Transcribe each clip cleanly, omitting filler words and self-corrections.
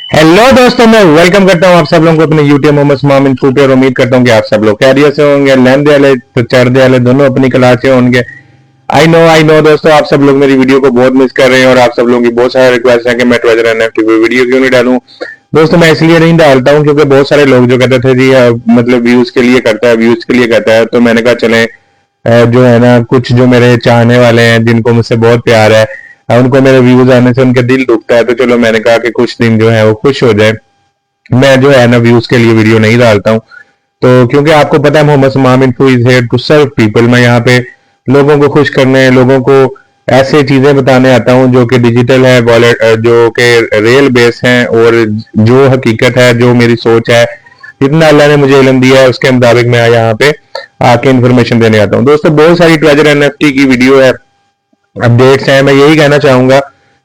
Hello दोस्तों, मैं welcome करता हूं आप सब लोगों को अपने यूट्यूब मोहम्मद इमाम इनफो पे और उम्मीद करता हूं कि आप सब लोग खैरियत से होंगे, लैंदे वाले तो चढ़दे वाले दोनों अपनी क्लास से होंगे। आई नो दोस्तों, आप सब लोग मेरी वीडियो को बहुत मिस कर रहे हैं और आप सब लोगों की बहुत सारे रिक्वेस्ट है कि मैं ट्रेजर एनएफटी पे वीडियो क्यों नहीं डालूं। दोस्तों मैं इसलिए नहीं डालता हूं क्योंकि बहुत सारे लोग जो कहते थे जी मतलब व्यूज के लिए करता है, व्यूज के लिए करता है, तो मैंने कहा चले जो है ना कुछ जो मेरे चाहने वाले हैं जिनको मुझसे बहुत प्यार है, उनको मेरे व्यूज आने से उनका दिल दुखता है, तो चलो मैंने कहा कि कुछ दिन जो है वो खुश हो जाए। मैं जो है ना व्यूज के लिए वीडियो नहीं डालता हूँ, तो क्योंकि आपको पता है Mohammed Imam info is here to serve people. मैं यहाँ पे लोगों को खुश करने, लोगों को ऐसे चीजें बताने आता हूँ जो कि डिजिटल है, वॉलेट जो कि रियल बेस हैं और जो हकीकत है, जो मेरी सोच है, जितना अल्लाह ने मुझे इल्म दिया है उसके मुताबिक मैं यहाँ पे आके इन्फॉर्मेशन देने आता हूँ। दोस्तों बहुत सारी ट्रेजर एनएफटी की वीडियो है, अपडेट्स हैं। मैं यही कहना चाहूंगा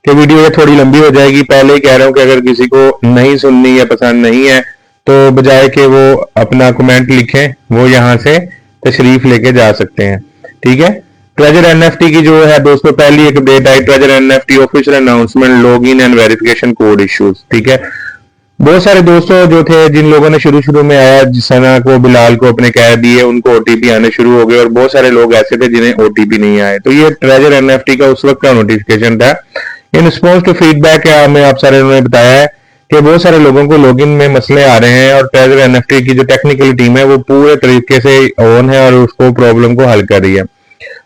कि वीडियो ये थोड़ी लंबी हो जाएगी। पहले ही कह रहा हूं कि अगर किसी को नहीं सुननी या पसंद नहीं है तो बजाय कि वो अपना कमेंट लिखें, वो यहाँ से तशरीफ लेके जा सकते हैं। ठीक है, ट्रेजर एनएफटी की जो है दोस्तों पहली एक update I, treasure NFT official announcement, log in and verification code issues. ठीक है, बहुत सारे दोस्तों जो थे, जिन लोगों ने शुरू शुरू में आया, सना को, बिलाल को अपने कह दिए, उनको ओटीपी आने शुरू हो गए और बहुत सारे लोग ऐसे थे जिन्हें ओटीपी नहीं आए। तो ये ट्रेजर एनएफटी का उस वक्त का नोटिफिकेशन था। इन रिस्पॉन्स टू फीडबैक हमें आप सारे ने बताया है कि बहुत सारे लोगों को लॉगिन में मसले आ रहे हैं और ट्रेजर एनएफटी की जो टेक्निकल टीम है वो पूरे तरीके से ऑन है और उसको प्रॉब्लम को हल कर रही है।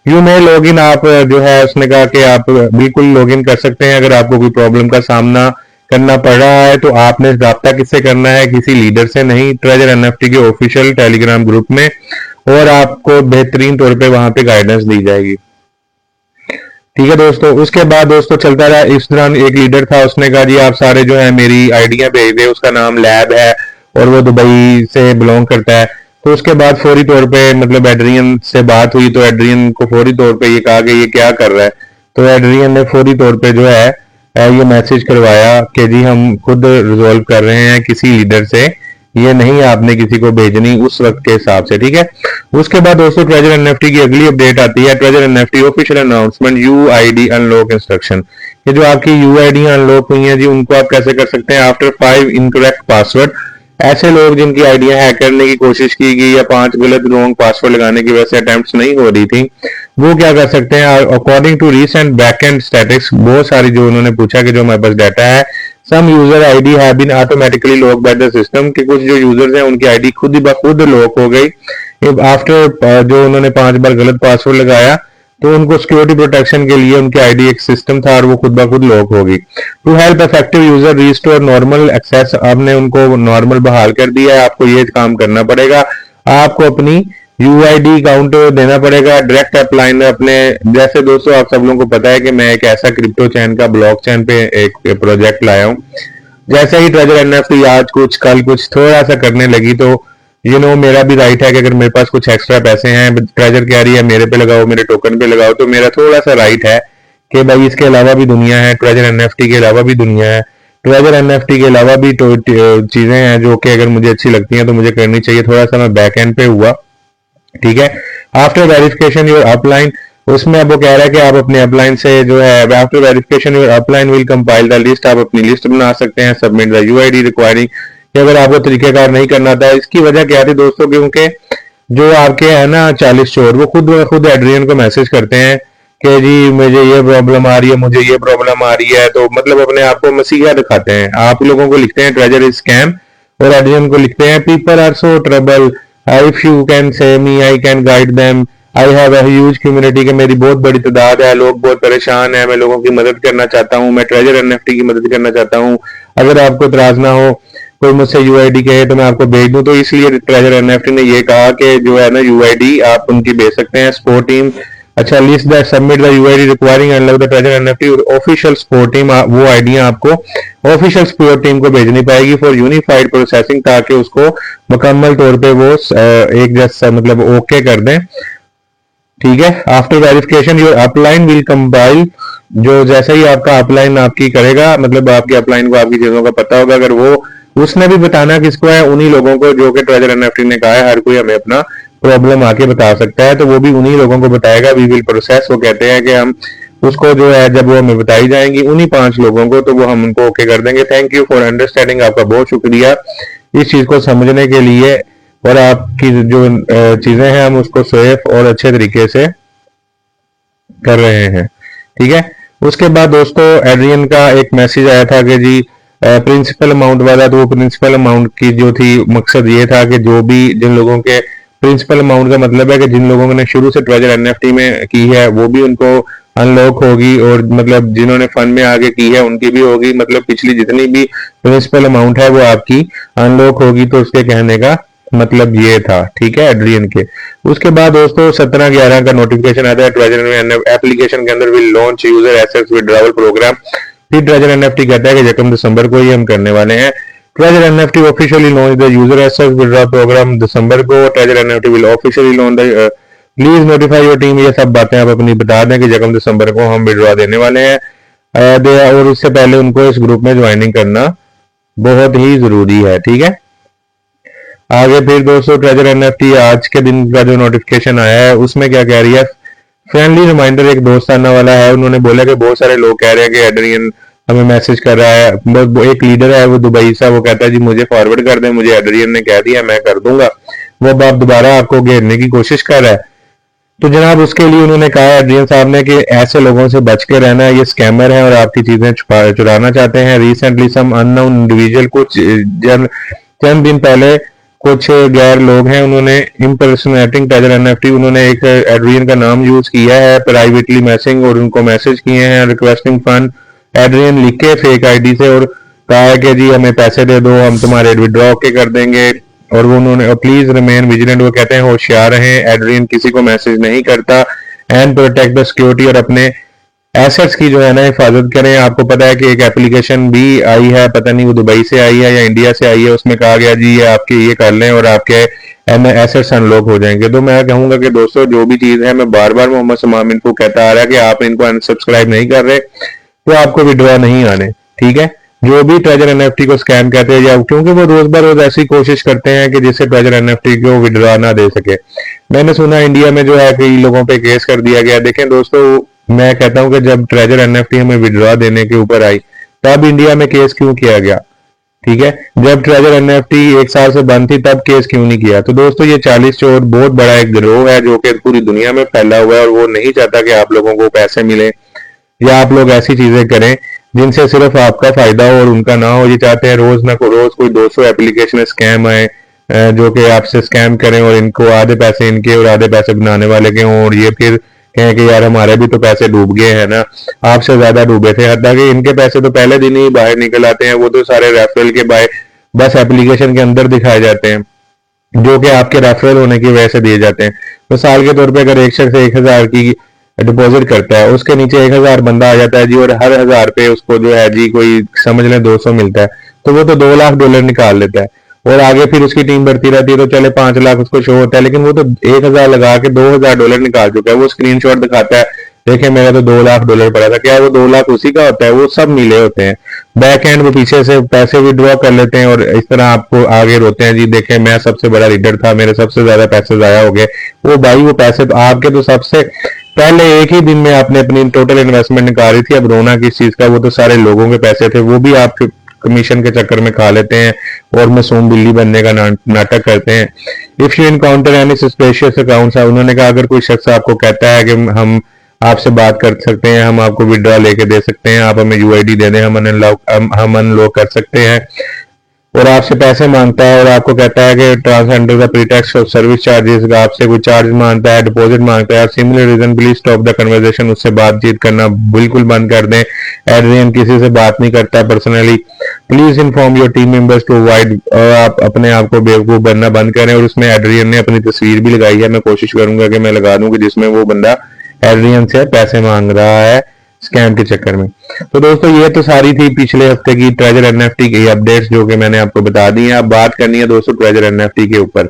यू मे लॉगिन, आप जो है उसने कहा कि आप बिल्कुल लॉगिन कर सकते हैं। अगर आपको कोई प्रॉब्लम का सामना करना पड़ रहा है तो आपने राब्ता किससे करना है? किसी लीडर से नहीं, ट्रेजर एनएफटी के ऑफिशियल टेलीग्राम ग्रुप में, और आपको बेहतरीन तौर पे वहां पे गाइडेंस दी जाएगी। ठीक है दोस्तों, उसके बाद दोस्तों चलता रहा। इस दौरान एक लीडर था, उसने कहा जी आप सारे जो है मेरी आइडिया भेज दे, उसका नाम लैब है और वो दुबई से बिलोंग करता है। तो उसके बाद फौरी तौर पे मतलब एड्रियन से बात हुई तो एड्रियन को फौरी तौर पे ये कहा कि ये क्या कर रहा है। तो एड्रियन ने फौरी तौर पे जो है ये मैसेज करवाया कि जी हम खुद रिजॉल्व कर रहे हैं किसी लीडर से, ये नहीं आपने किसी को भेजनी उस वक्त के हिसाब से। ठीक है, उसके बाद दोस्तों ट्रेजर एनएफटी की अगली अपडेट आती है, treasure NFT official announcement, UID unlock instruction. ये जो आपकी यूआईडी अनलॉक हुई है जी, उनको आप कैसे कर सकते हैं? आफ्टर 5 इनकरेक्ट पासवर्ड, ऐसे लोग जिनकी आइडिया हैक करने की कोशिश की गई या 5 गलत रॉन्ग पासवर्ड लगाने की वजह से अटेम्प्ट्स नहीं हो रही थी, वो क्या कर सकते हैं? According to recent backend statics, बहुत सारी जो उन्होंने पूछा कि जो हमारे पास डाटा है, some user ID have been automatically lock by the system, कि कुछ जो यूजर्स हैं उनकी आईडी खुद ही खुद लॉक हो गई आफ्टर जो उन्होंने 5 बार गलत पासवर्ड लगाया। तो उनको सिक्योरिटी प्रोटेक्शन के लिए उनकी आईडी एक सिस्टम था और वो खुद ब खुद लॉक होगी। To help effective user restore normal access, आपने उनको नॉर्मल बहाल कर दिया है। आपको ये काम करना पड़ेगा, आपको अपनी यूआईडी काउंट देना पड़ेगा डायरेक्ट अपलाइन अपने। जैसे दोस्तों आप सब लोगों को पता है कि मैं एक ऐसा क्रिप्टो चैन का ब्लॉक चैन पे एक प्रोजेक्ट लाया हूँ। जैसे ही ट्रेजर एनएफटी आज कुछ कल कुछ थोड़ा सा करने लगी तो मेरा भी राइट है कि अगर मेरे पास कुछ एक्स्ट्रा पैसे हैं, ट्रेजर कह रही है मेरे पे लगाओ, मेरे टोकन पे लगाओ, तो मेरा थोड़ा सा राइट है कि भाई इसके अलावा भी दुनिया है, ट्रेजर एनएफटी के अलावा भी दुनिया है, ट्रेजर एनएफटी के अलावा भी चीजें हैं जो कि अगर मुझे अच्छी लगती हैं तो मुझे करनी चाहिए। थोड़ा सा मैं बैक एंड पे हुआ। ठीक है, आफ्टर वेरिफिकेशन योर अपलाइन, उसमें अब वो कह रहा है कि आप अपने अपलाइन से जो है after verification your upline will compile the list, आप अपनी लिस्ट बना सकते हैं। सबमिट द यूआईडी रिक्वायरिंग, कि अगर आपको तरीकेकार नहीं करना था। इसकी वजह क्या थी दोस्तों? क्योंकि जो आपके है ना 40 चोर, वो खुद एड्रियन को मैसेज करते हैं कि जी मुझे ये प्रॉब्लम आ रही है, मुझे ये प्रॉब्लम आ रही है, तो मतलब अपने आप को मसीहा दिखाते हैं। आप लोगों को लिखते हैं ट्रेजर इज स्कैम और एड्रियन को लिखते हैं people are so trouble, if you can say me I can guide them, I have a huge community, के मेरी बहुत बड़ी तादाद है, लोग बहुत परेशान है, मैं लोगों की मदद करना चाहता हूँ, मैं ट्रेजर एनएफटी की मदद करना चाहता हूँ, अगर आपको इतराज ना हो कोई मुझसे यूआईडी कहे तो मैं आपको भेज दूं। तो इसलिए ट्रेजर एनएफटी ने ये कहा कि जो है ना यूआईडी आप उनकी भेज सकते हैं। सपोर्ट टीम, अच्छा list that submit the UID requiring unlock the treasure NFT, official support team, वो आईडियां आपको ऑफिशियल सपोर्ट टीम को भेजनी पाएगी फॉर यूनिफाइड प्रोसेसिंग, ताकि उसको मुकम्मल तौर पे वो एक जैसा मतलब ओके कर दें। ठीक है, after verification your upline will compile, जो जैसे ही आपका अपलाइन आपकी करेगा, मतलब आपकी अपलाइन को आपकी चीजों का पता होगा, अगर वो उसने भी बताना किसको है, उन्हीं लोगों को जो कि ट्रेजर एनएफटी ने कहा है हर कोई हमें अपना प्रॉब्लम आके बता सकता है, तो वो भी उन्हीं लोगों को बताएगा। वी विल प्रोसेस, वो कहते हैं कि हम उसको जो है जब वो हमें बताई जाएंगी उन्हीं 5 लोगों को, तो वो हम उनको ओके कर देंगे। थैंक यू फॉर अंडरस्टैंडिंग, आपका बहुत शुक्रिया इस चीज को समझने के लिए, और आपकी जो चीजें हैं हम उसको सेफ और अच्छे तरीके से कर रहे हैं, ठीक है। उसके बाद दोस्तों एड्रियन का एक मैसेज आया था कि जी प्रिंसिपल अमाउंट वाला, तो वो प्रिंसिपल अमाउंट की जो थी मकसद ये था कि जो भी जिन लोगों के प्रिंसिपल अमाउंट का मतलब है कि जिन लोगों ने शुरू से ट्रेजर एनएफटी में की है वो भी उनको अनलॉक होगी, और मतलब जिन्होंने फंड में आगे की है उनकी भी होगी, मतलब पिछली जितनी भी प्रिंसिपल अमाउंट है वो आपकी अनलॉक होगी। तो उसके कहने का मतलब ये था, ठीक है, एड्रियन के। उसके बाद दोस्तों 17/11 का नोटिफिकेशन आता है ट्रेजर एप्लीकेशन के अंदर will launch user assets withdrawal programme. फिर ट्रेजर एनएफटी कहता है कि 1 दिसंबर को ही हम करने वाले हैं। Treasure NFT officially launch the user assets withdraw program दिसंबर को। Treasure NFT will officially launch the please notify your team. ये सब बातें आप अपनी बता दें कि 1 दिसंबर को हम विड्रॉ देने वाले हैं, और उससे पहले उनको इस ग्रुप में ज्वाइनिंग करना बहुत ही जरूरी है, ठीक है। आगे फिर दोस्तों ट्रेजर एनएफटी आज के दिन का जो नोटिफिकेशन आया है उसमें क्या कह रही है, फ्रेंडली रिमाइंडर एक दोस्ताना वाला है। उन्होंने बोला कि बहुत सारे लोग कह रहे हैं कि एड्रियन हमें मैसेज कर रहा है, एक लीडर है वो दुबई सा, वो कहता है जी मुझे फॉरवर्ड कर दें, मुझे एड्रियन ने कह दिया मैं कर दूंगा, वो बाप दोबारा आपको घेरने की कोशिश कर रहा है। तो जनाब उसके लिए उन्होंने कहा एड्रियन साहब ने कि ऐसे लोगों से बच के रहना, ये स्कैमर हैं और आपकी चीजें चुराना चाहते हैं। रिसेंटली सम अननोन इंडिविजुअल, कुछ चंद दिन पहले कुछ गैर लोग हैं, उन्होंने इम्पर्सनेटिंग ट्रेजर एनएफटी, उन्होंने एक एड्रियन का नाम यूज किया है प्राइवेटली मैसेजिंग, और उनको मैसेज किए हैं रिक्वेस्टिंग फंड, एड्रियन लिख के फेक आईडी से, और कहा है कि जी हमें पैसे दे दो हम तुम्हारे विड्रॉ के कर देंगे। और वो उन्होंने प्लीज रिमेन विजिलेंट, वो कहते हैं होशियार रहें, एड्रियन किसी को मैसेज नहीं करता, एंड प्रोटेक्ट द सिक्योरिटी, और अपने एसेट्स की जो है ना हिफाजत करें। आपको पता है कि एक एप्लीकेशन भी आई है, पता नहीं वो दुबई से आई है या इंडिया से आई है, उसमें कहा गया जी ये आपके ये कर लें और आपके एसेट्स अनलॉक हो जाएंगे। तो मैं कहूंगा कि दोस्तों जो भी चीज है, मैं बार बार मोहम्मद समाम इनको कहता आ रहा है कि आप इनको अनसब्सक्राइब नहीं कर रहे तो आपको विड्रॉ नहीं आने, ठीक है। जो भी ट्रेजर एनएफटी को स्कैम कहते हैं, या क्योंकि वो रोज बर रोज ऐसी कोशिश करते हैं कि जिससे ट्रेजर एनएफटी को विड्रॉ ना दे सके। मैंने सुना इंडिया में जो है कई लोगों पे केस कर दिया गया। देखें दोस्तों मैं कहता हूं कि जब ट्रेजर एनएफटी हमें विड्रॉ देने के ऊपर आई तब इंडिया में केस क्यों किया गया, ठीक है। जब ट्रेजर एनएफटी 1 साल से बंद थी तब केस क्यों नहीं किया। तो दोस्तों ये 40 चोर बहुत बड़ा एक गिरोह है जो कि पूरी दुनिया में फैला हुआ है, और वो नहीं चाहता कि आप लोगों को पैसे मिले या आप लोग ऐसी चीजें करें जिनसे सिर्फ आपका फायदा हो और उनका ना हो। ये चाहते हैं रोज ना रोज कोई 200 एप्लीकेशन स्कैम आए जो कि आपसे स्कैम करें, और इनको आधे पैसे इनके और आधे पैसे बनाने वाले के हों, और ये फिर कहें कि यार हमारे भी तो पैसे डूब गए हैं ना, आपसे ज्यादा डूबे थे। हालांकि इनके पैसे तो पहले दिन ही बाहर निकल आते हैं, वो तो सारे रेफरल के बाय बस एप्लीकेशन के अंदर दिखाए जाते हैं जो कि आपके रेफरल होने की वजह से दिए जाते हैं। मिसाल के तौर पे अगर एक शख्स 1000 की डिपॉजिट करता है, उसके नीचे 1000 बंदा आ जाता है जी, और हर 1000 पे उसको जो है जी कोई समझ लें 200 मिलता है, तो वो तो $2 लाख निकाल लेता है, और आगे फिर उसकी टीम बढ़ती रहती है तो चले 5 लाख उसको शो होता है, लेकिन वो तो 1000 लगा के $2000 निकाल चुका है। वो स्क्रीनशॉट दिखाता है देखें मेरा तो $2 लाख पड़ा था, क्या वो 2 लाख उसी का होता है? वो सब मिले होते हैं। बैक एंड वो पीछे से पैसे विड्रॉ कर लेते हैं और इस तरह आपको आगे रोते हैं जी देखें मैं सबसे बड़ा लीडर था, मेरे सबसे ज्यादा पैसे जाया हो गए। वो भाई वो पैसे तो आपके तो सबसे पहले एक ही दिन में आपने अपनी टोटल इन्वेस्टमेंट निकाली थी, अब रोना किस चीज का? वो तो सारे लोगों के पैसे थे, वो भी आप कमीशन के चक्कर में खा लेते हैं और मासूम बिल्ली बनने का नाटक करते हैं। If you encounter any suspicious accounts, उन्होंने कहा अगर कोई शख्स आपको कहता है कि हम आपसे बात कर सकते हैं, हम आपको विड्रॉ लेके दे सकते हैं, आप हमें यूआईडी दे दें, हम अनलॉक कर सकते हैं, और आपसे पैसे मांगता है और आपको कहता है कि trans under the pretext of service charges, आपसे कोई चार्ज मांगता है, डिपॉजिट मांगता है, similar reason, please stop the conversation, उससे बातचीत करना बिल्कुल बंद कर दें। एड्रियन किसी से बात नहीं करता personally, please inform your team members to avoid, आप अपने आप को बेवकूफ बनना बंद करें। और उसमें एड्रियन ने अपनी तस्वीर भी लगाई है, मैं कोशिश करूंगा कि मैं लगा दूं कि जिसमें वो बंदा एड्रियन से पैसे मांग रहा है स्कैम के चक्कर में। तो दोस्तों ये तो सारी थी पिछले हफ्ते की ट्रेजर एनएफटी की अपडेट्स जो कि मैंने आपको बता दी है। अब बात करनी है दोस्तों ट्रेजर एनएफटी के ऊपर।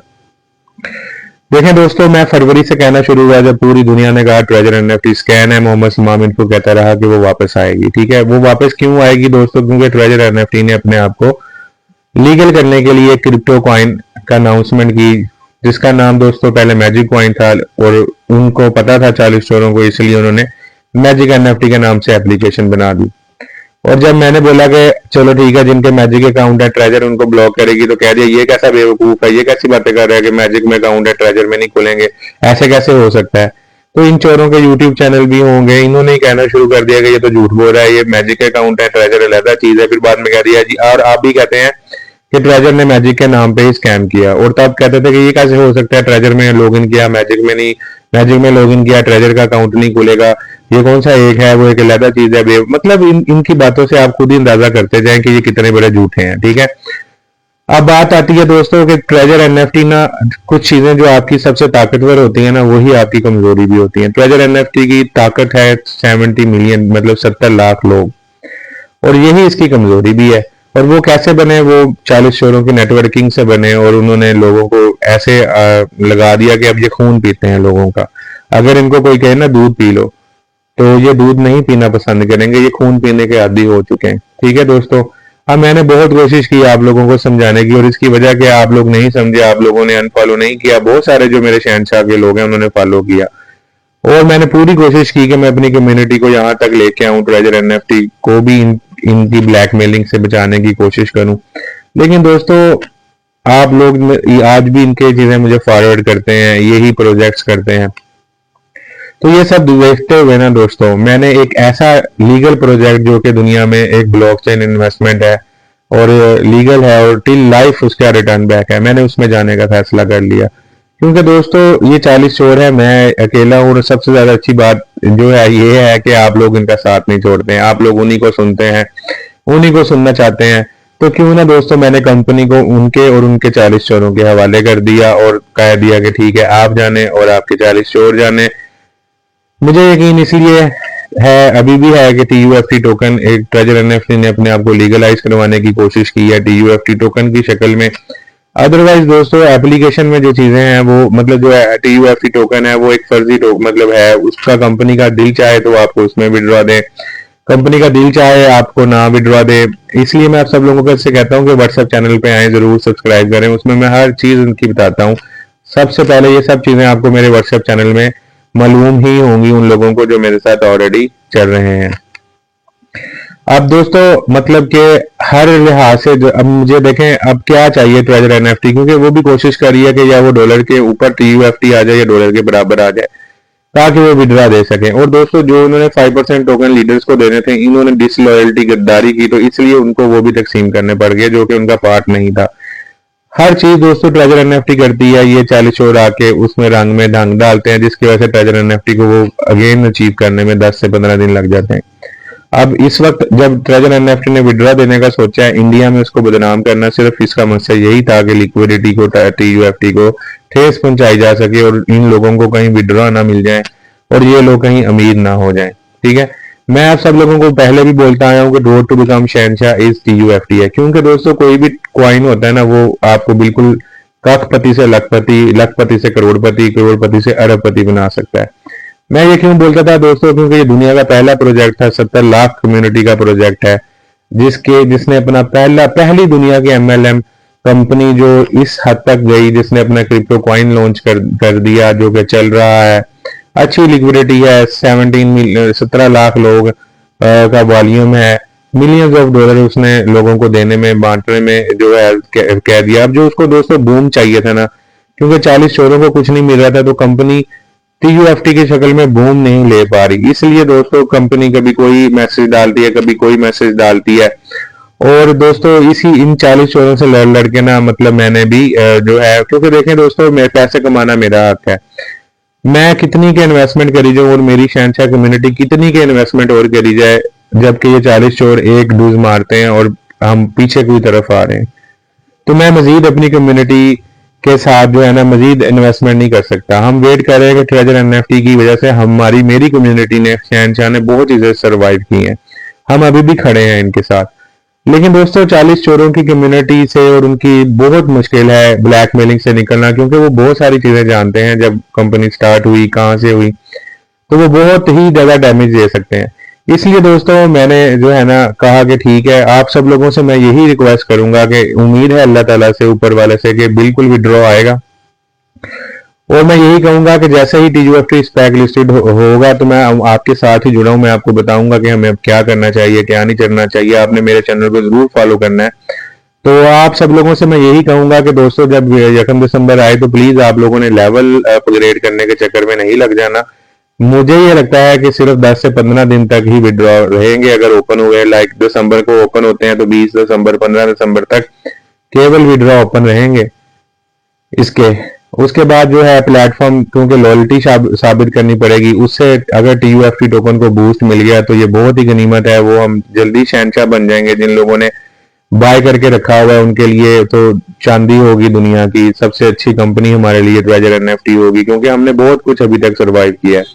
देखें दोस्तों, मैं फरवरी से कहना शुरू हुआ जब पूरी दुनिया ने कहा ट्रेजर एनएफटी स्कैम है, मोहम्मद समाम इनको कहता रहा कि वो वापस आएगी। ठीक है, वो वापस क्यों आएगी दोस्तों? क्योंकि ट्रेजर एनएफटी ने अपने आप को लीगल करने के लिए क्रिप्टो कॉइन का अनाउंसमेंट की, जिसका नाम दोस्तों पहले मैजिक कॉइन था और उनको पता था 40 चोरों को, इसलिए उन्होंने मैजिक एनएफटी के नाम से एप्लीकेशन बना दी। और जब मैंने बोला कि चलो ठीक है, जिनके मैजिक अकाउंट है ट्रेजर उनको ब्लॉक करेगी, तो कह दिया ये कैसा बेवकूफ है, ये कैसी बातें कर रहा है कि मैजिक में अकाउंट है ट्रेजर में नहीं खुलेंगे, ऐसे कैसे हो सकता है। तो इन चोरों के यूट्यूब चैनल भी होंगे, इन्होंने ही कहना शुरू कर दिया कि ये तो झूठ बोल रहा है, ये मैजिक अकाउंट है, ट्रेजर अलग चीज है। फिर बाद में कह दिया जी, और आप भी कहते हैं कि ट्रेजर ने मैजिक के नाम पे ही स्कैम किया, और तब कहते थे कि ये कैसे हो सकता है, ट्रेजर में लॉगिन किया मैजिक में नहीं, मैजिक में लॉगिन किया ट्रेजर का अकाउंट नहीं खुलेगा, ये कौन सा एक है, वो एक अलग चीज है। मतलब इनकी बातों से आप खुद ही अंदाजा करते जाएं कि ये कितने बड़े झूठे हैं। ठीक है, अब बात आती है दोस्तों कि ट्रेजर एनएफटी ना, कुछ चीजें जो आपकी सबसे ताकतवर होती है ना, वही आपकी कमजोरी भी होती है। ट्रेजर एनएफटी की ताकत है 70 मिलियन, मतलब 70 लाख लोग, और यही इसकी कमजोरी भी है। और वो कैसे बने, वो 40 चोरों की नेटवर्किंग से बने, और उन्होंने लोगों को ऐसे लगा दिया कि अब ये खून पीते हैं लोगों का। अगर इनको कोई कहे ना दूध पी लो, तो ये दूध नहीं पीना पसंद करेंगे, ये खून पीने के आदी हो चुके हैं। ठीक है दोस्तों, अब मैंने बहुत कोशिश की आप लोगों को समझाने की, और इसकी वजह कि आप लोग नहीं समझे, आप लोगों ने अनफॉलो नहीं किया। बहुत सारे जो मेरे शहनशाह के लोग हैं उन्होंने फॉलो किया, और मैंने पूरी कोशिश की कि मैं अपनी कम्युनिटी को यहाँ तक लेके आऊं, ट्रेजर एनएफटी को भी इनकी ब्लैकमेलिंग से बचाने की कोशिश करूं। लेकिन दोस्तों, आप लोग आज भी इनके चीजें मुझे फॉरवर्ड करते हैं, यही प्रोजेक्ट्स करते हैं। तो ये सब देखते हुए ना दोस्तों, मैंने एक ऐसा लीगल प्रोजेक्ट जो कि दुनिया में एक ब्लॉकचेन इन्वेस्टमेंट है और लीगल है और टिल लाइफ उसका रिटर्न बैक है, मैंने उसमें जाने का फैसला कर लिया। क्योंकि दोस्तों ये 40 चोर है, मैं अकेला हूँ, और सबसे ज्यादा अच्छी बात जो है ये है कि आप लोग इनका साथ नहीं छोड़ते हैं, आप लोग उन्हीं को सुनते हैं, उन्हीं को सुनना चाहते हैं। तो क्यों ना दोस्तों, मैंने कंपनी को उनके और उनके 40 चोरों के हवाले कर दिया और कह दिया कि ठीक है, आप जाने और आपके 40 चोर जाने। मुझे यकीन इसलिए है, अभी भी है, कि TUFT टोकन, एक ट्रेजर एनएफटी ने अपने आप को लीगलाइज करवाने की कोशिश की है TUFT टोकन की शक्ल में। अदरवाइज दोस्तों, एप्लीकेशन में जो चीजें हैं वो, मतलब जो TUFT टोकन है वो एक फर्जी मतलब है, उसका कंपनी का दिल चाहे तो आपको उसमें विड्रॉ दे, कंपनी का दिल चाहे आपको ना विड्रॉ दे। इसलिए मैं आप सब लोगों को इससे कहता हूँ कि व्हाट्सएप चैनल पे आए, जरूर सब्सक्राइब करें, उसमें मैं हर चीज उनकी बताता हूँ। सबसे पहले ये सब चीजें आपको मेरे व्हाट्सएप चैनल में मालूम ही होंगी उन लोगों को जो मेरे साथ ऑलरेडी चल रहे हैं। अब दोस्तों, मतलब कि हर लिहाज से अब मुझे देखें, अब क्या चाहिए ट्रेजर एनएफटी, क्योंकि वो भी कोशिश कर रही है कि या वो डॉलर के ऊपर TUFT आ जाए या डॉलर के बराबर आ जाए, ताकि वो विड्रा दे सकें। और दोस्तों, जो उन्होंने 5% टोकन लीडर्स को देने थे, इन्होंने डिसलॉयल्टी, गद्दारी की, तो इसलिए उनको वो भी तकसीम करने पड़ गए जो कि उनका पार्ट नहीं था। हर चीज दोस्तों ट्रेजर एनएफटी करती है, ये 40 चोर आके उसमें रंग में ढंग डालते हैं, जिसकी वजह से ट्रेजर एनएफटी को वो अगेन अचीव करने में 10 से 15 दिन लग जाते हैं। अब इस वक्त जब ट्रेजर एनएफटी ने विड्रॉ देने का सोचा है, इंडिया में उसको बदनाम करना, सिर्फ इसका मकसद यही था कि लिक्विडिटी को, TUFT को ठेस पहुंचाई जा सके और इन लोगों को कहीं विड्रॉ ना मिल जाए और ये लोग कहीं अमीर ना हो जाएं। ठीक है, मैं आप सब लोगों को पहले भी बोलता आया हूँ कि रोड टू बिकम शहनशाह इज TUFT है, क्योंकि दोस्तों कोई भी क्वाइन होता है ना, वो आपको बिल्कुल कखपति से लखपति, लखपति से करोड़पति, करोड़पति से अरबपति बना सकता है। मैं ये क्यों बोलता था दोस्तों, क्योंकि ये दुनिया का पहला प्रोजेक्ट था, 70 लाख कम्युनिटी का प्रोजेक्ट है, जिसने अपना पहली दुनिया की MLM कंपनी जो इस हद तक गई, जिसने अपना क्रिप्टो कॉइन लॉन्च कर दिया, जो कि चल रहा है, अच्छी लिक्विडिटी है, 17 लाख लोग का वॉल्यूम है, मिलियंस ऑफ डॉलर उसने लोगों को देने में, बांटने में जो है कह दिया। अब जो उसको दोस्तों बूम चाहिए था ना, क्योंकि 40 चोरों को कुछ नहीं मिल रहा था, तो कंपनी TUFT की शक्ल में बूम नहीं ले पा रही। इसलिए दोस्तों कंपनी कभी कोई मैसेज डालती है, कभी कोई मैसेज डालती है, और दोस्तों इसी इन 40 चोरों से लड़ लड़ के ना, मतलब मैंने भी जो है, क्योंकि देखें दोस्तों, मेरे पैसे कमाना मेरा हक है, मैं कितनी के इन्वेस्टमेंट करी जाऊं और मेरी शहनशाह कम्युनिटी कितनी के इन्वेस्टमेंट और करी जाए, जबकि ये 40 चोर एक डूज मारते हैं और हम पीछे की तरफ आ रहे हैं। तो मैं मजीद अपनी कम्युनिटी के साथ जो है ना, मजीद इन्वेस्टमेंट नहीं कर सकता। हम वेट कर रहे हैं कि ट्रेजर एनएफटी की वजह से मेरी कम्युनिटी ने, शहनशाह ने बहुत चीजें सर्वाइव की हैं, हम अभी भी खड़े हैं इनके साथ। लेकिन दोस्तों 40 चोरों की कम्युनिटी से और उनकी बहुत मुश्किल है ब्लैकमेलिंग से निकलना, क्योंकि वो बहुत सारी चीजें जानते हैं, जब कंपनी स्टार्ट हुई, कहां से हुई, तो वो बहुत ही ज्यादा डैमेज दे सकते हैं। इसलिए दोस्तों मैंने जो है ना कहा कि ठीक है, आप सब लोगों से मैं यही रिक्वेस्ट करूंगा कि उम्मीद है अल्लाह ताला से, ऊपर वाले से, कि बिल्कुल विड्रॉ आएगा और मैं यही कहूंगा कि जैसे ही TUFT स्पैक लिस्टेड होगा तो मैं आपके साथ ही जुड़ा हूं, मैं आपको बताऊंगा कि हमें अब क्या करना चाहिए, क्या नहीं करना चाहिए। आपने मेरे चैनल को जरूर फॉलो करना है। तो आप सब लोगों से मैं यही कहूंगा कि दोस्तों जब 1 दिसंबर आए तो प्लीज आप लोगों ने लेवल अपग्रेड करने के चक्कर में नहीं लग जाना। मुझे ये लगता है कि सिर्फ 10 से 15 दिन तक ही विड्रॉ रहेंगे अगर ओपन हुए। लाइक दिसंबर को ओपन होते हैं तो 20 दिसंबर 15 दिसंबर तक केवल विड्रॉ ओपन रहेंगे। इसके उसके बाद जो है प्लेटफॉर्म, क्योंकि लॉयल्टी साबित करनी पड़ेगी, उससे अगर TUFT टोकन को बूस्ट मिल गया तो ये बहुत ही गनीमत है। वो हम जल्दी शहनशाह बन जाएंगे। जिन लोगों ने बाय करके रखा हुआ है उनके लिए तो चांदी होगी दुनिया की। सबसे अच्छी कंपनी हमारे लिए ट्रेजर NFT होगी, क्योंकि हमने बहुत कुछ अभी तक सरवाइव किया है।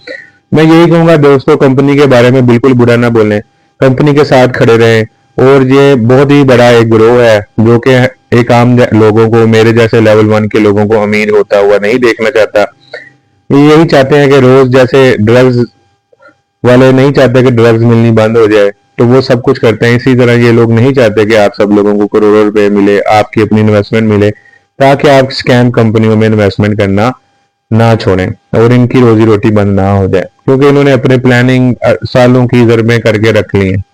मैं यही कहूंगा दोस्तों, कंपनी के बारे में बिल्कुल बुरा ना बोलें, कंपनी के साथ खड़े रहें। और ये बहुत ही बड़ा एक ग्रोह है जो कि एक आम लोगों को, मेरे जैसे लेवल 1 के लोगों को अमीर होता हुआ नहीं देखना चाहता। ये यही चाहते हैं कि रोज जैसे ड्रग्स वाले नहीं चाहते कि ड्रग्स मिलनी बंद हो जाए, तो वो सब कुछ करते हैं। इसी तरह ये लोग नहीं चाहते कि आप सब लोगों को करोड़ों रुपए मिले, आपकी अपनी इन्वेस्टमेंट मिले, ताकि आप स्कैम कंपनियों में इन्वेस्टमेंट करना ना छोड़ें और इनकी रोजी रोटी बंद ना हो जाए, क्योंकि इन्होंने अपने प्लानिंग सालों की जरबें करके रख ली हैं।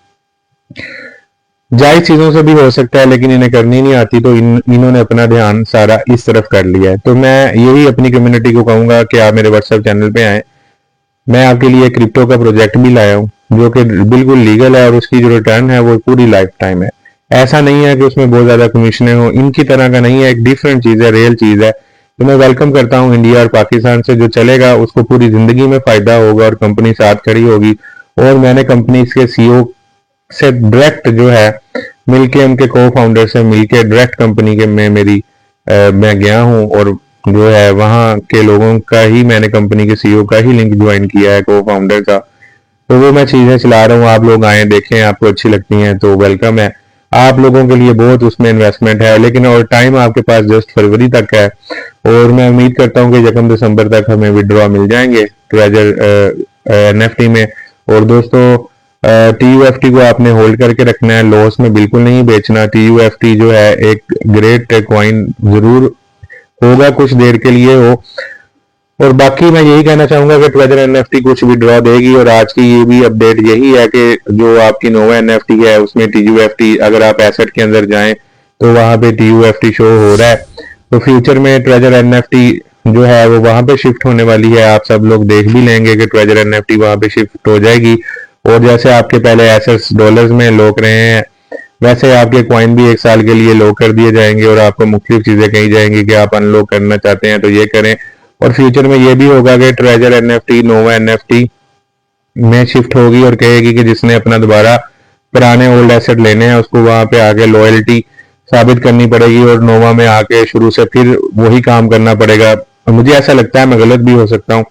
जायज चीजों से भी हो सकता है लेकिन इन्हें करनी नहीं आती, तो इन्होंने अपना ध्यान सारा इस तरफ कर लिया है। तो मैं यही अपनी कम्युनिटी को कहूंगा कि आप मेरे व्हाट्सएप चैनल पे आए। मैं आपके लिए क्रिप्टो का प्रोजेक्ट भी लाया हूँ जो कि बिल्कुल लीगल है और उसकी जो रिटर्न है वो पूरी लाइफ टाइम है। ऐसा नहीं है कि उसमें बहुत ज्यादा कमीशनें हो, इनकी तरह का नहीं है, एक डिफरेंट चीज है, रियल चीज है। तो मैं वेलकम करता हूँ इंडिया और पाकिस्तान से। जो चलेगा उसको पूरी जिंदगी में फायदा होगा और कंपनी साथ खड़ी होगी। और मैंने कंपनी के CEO से डायरेक्ट जो है मिलके, उनके को फाउंडर से मिलके डायरेक्ट कंपनी के में मैं गया हूँ और जो है वहाँ के लोगों का ही, मैंने कंपनी के CEO का ही लिंक ज्वाइन किया है, को फाउंडर का। तो वो मैं चीजें चला रहा हूँ, आप लोग आए देखें, आपको अच्छी लगती हैं तो वेलकम है। आप लोगों के लिए बहुत उसमें इन्वेस्टमेंट है, लेकिन और टाइम आपके पास जस्ट फरवरी तक है। और मैं उम्मीद करता हूँ कि 1 दिसंबर तक हमें विड्रॉ मिल जाएंगे ट्रेजर NFT में। और दोस्तों TUFT को आपने होल्ड करके रखना है, लॉस में बिल्कुल नहीं बेचना। TUFT जो है एक ग्रेट कॉइन जरूर होगा, कुछ देर के लिए हो। और बाकी मैं यही कहना चाहूंगा कि ट्रेजर NFT कुछ विड्रॉ देगी। और आज की ये भी अपडेट यही है कि जो आपकी नोवा NFT है उसमें TUFT, अगर आप एसेट के अंदर जाएं तो वहां पे TUFT शो हो रहा है। तो फ्यूचर में ट्रेजर NFT जो है वो वहां पे शिफ्ट होने वाली है। आप सब लोग देख भी लेंगे कि ट्रेजर NFT वहां पे शिफ्ट हो जाएगी। और जैसे आपके पहले एसेट्स डॉलर्स में लॉक रहे हैं, वैसे आपके कॉइन भी 1 साल के लिए लॉक कर दिए जाएंगे और आपको मुख्तलिफ चीजें कही जाएंगी कि आप अनलॉक करना चाहते हैं तो ये करें। और फ्यूचर में ये भी होगा कि ट्रेजर NFT नोवा NFT में शिफ्ट होगी और कहेगी कि जिसने अपना दोबारा पुराने ओल्ड एसेट लेने हैं उसको वहां पे आके लॉयल्टी साबित करनी पड़ेगी और नोवा में आके शुरू से फिर वही काम करना पड़ेगा। मुझे ऐसा लगता है, मैं गलत भी हो सकता हूँ,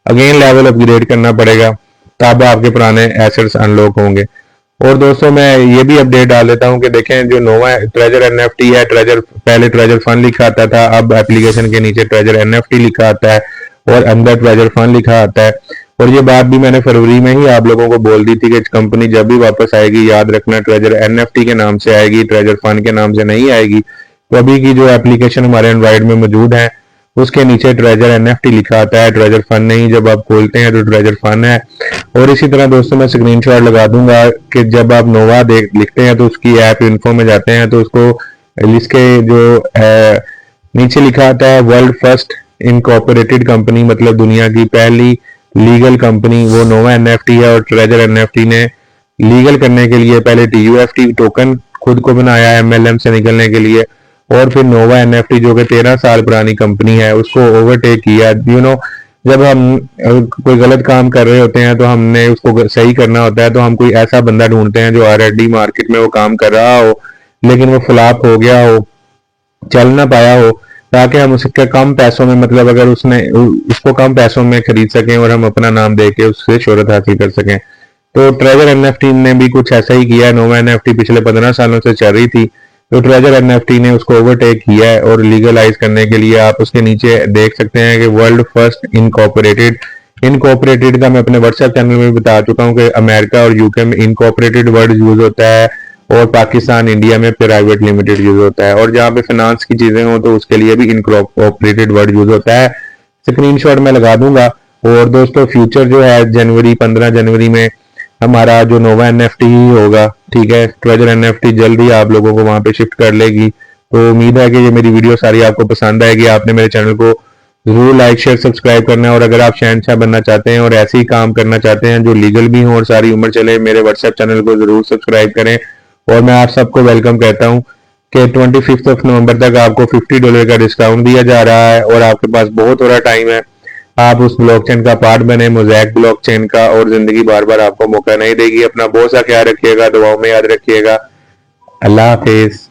अगेन लेवल अपग्रेड करना पड़ेगा, तब आपके पुराने एसेट्स अनलॉक होंगे। और दोस्तों मैं ये भी अपडेट डाल देता हूँ कि देखें जो नोवा ट्रेजर NFT है, ट्रेजर पहले ट्रेजर फंड लिखा आता था, अब एप्लीकेशन के नीचे ट्रेजर NFT लिखा आता है और अंदर ट्रेजर फंड लिखा आता है। और ये बात भी मैंने फरवरी में ही आप लोगों को बोल दी थी कि कंपनी जब भी वापस आएगी याद रखना ट्रेजर NFT के नाम से आएगी, ट्रेजर फंड के नाम से नहीं आएगी। तो अभी की जो एप्लीकेशन हमारे एंड्रॉइड में मौजूद है उसके नीचे ट्रेजर NFT लिखा आता है, ट्रेजर फंड नहीं। जब आप खोलते हैं तो ट्रेजर फंड है। और इसी तरह दोस्तों मैं स्क्रीनशॉट लगा दूंगा कि जब आप नोवा लिखते हैं तो उसकी ऐप इन्फो में जाते हैं तो उसको इसके जो नीचे लिखा आता है वर्ल्ड फर्स्ट इनकॉर्पोरेटेड कंपनी, मतलब दुनिया की पहली लीगल कंपनी, वो नोवा NFT है। और ट्रेजर NFT ने लीगल करने के लिए पहले TUFT टोकन खुद को बनाया MLM से निकलने के लिए, और फिर नोवा NFT जो कि 13 साल पुरानी कंपनी है उसको ओवरटेक किया। जब हम कोई गलत काम कर रहे होते हैं तो हमने उसको सही करना होता है, तो हम कोई ऐसा बंदा ढूंढते हैं जो ऑलरेडी मार्केट में वो काम कर रहा हो लेकिन वो फ्लॉप हो गया हो, चल ना पाया हो, ताकि हम उसके कम पैसों में, मतलब अगर उसको कम पैसों में खरीद सकें और हम अपना नाम दे के उससे शोहरत हासिल कर सकें। तो ट्रेजर NFT ने भी कुछ ऐसा ही किया है। नोवा NFT पिछले 15 सालों से चल रही थी, तो ट्रेजर NFT ने उसको ओवरटेक किया है। और लीगलाइज करने के लिए आप उसके नीचे देख सकते हैं कि वर्ल्ड फर्स्ट इनकॉर्पोरेटेड का मैं अपने व्हाट्सएप चैनल में बता चुका हूँ कि अमेरिका और यूके में इनकॉर्पोरेटेड वर्ड यूज होता है और पाकिस्तान इंडिया में प्राइवेट लिमिटेड यूज होता है। और जहाँ पे फाइनेंस की चीजें हो तो उसके लिए भी इनकॉर्पोरेटेड वर्ड यूज होता है। स्क्रीनशॉट मैं लगा दूंगा। और दोस्तों फ्यूचर जो है जनवरी 15 जनवरी में हमारा जो नोवा एनएफटी ही होगा, ठीक है। ट्रेजर एनएफटी जल्दी आप लोगों को वहां पे शिफ्ट कर लेगी। तो उम्मीद है कि ये मेरी वीडियो सारी आपको पसंद आएगी। आपने मेरे चैनल को जरूर लाइक शेयर सब्सक्राइब करना है। और अगर आप शहनशाह बनना चाहते हैं और ऐसे ही काम करना चाहते हैं जो लीगल भी हो और सारी उम्र चले, मेरे व्हाट्सएप चैनल को जरूर सब्सक्राइब करें। और मैं आप सबको वेलकम कहता हूँ कि 25 नवंबर तक आपको $50 का डिस्काउंट दिया जा रहा है और आपके पास बहुत थोड़ा टाइम है। आप उस ब्लॉकचेन का पार्ट बने, मोज़ैक ब्लॉकचेन का, और जिंदगी बार बार आपको मौका नहीं देगी। अपना बहुत सा ख्याल रखिएगा, दुआओं में याद रखिएगा। अल्लाह हाफिज।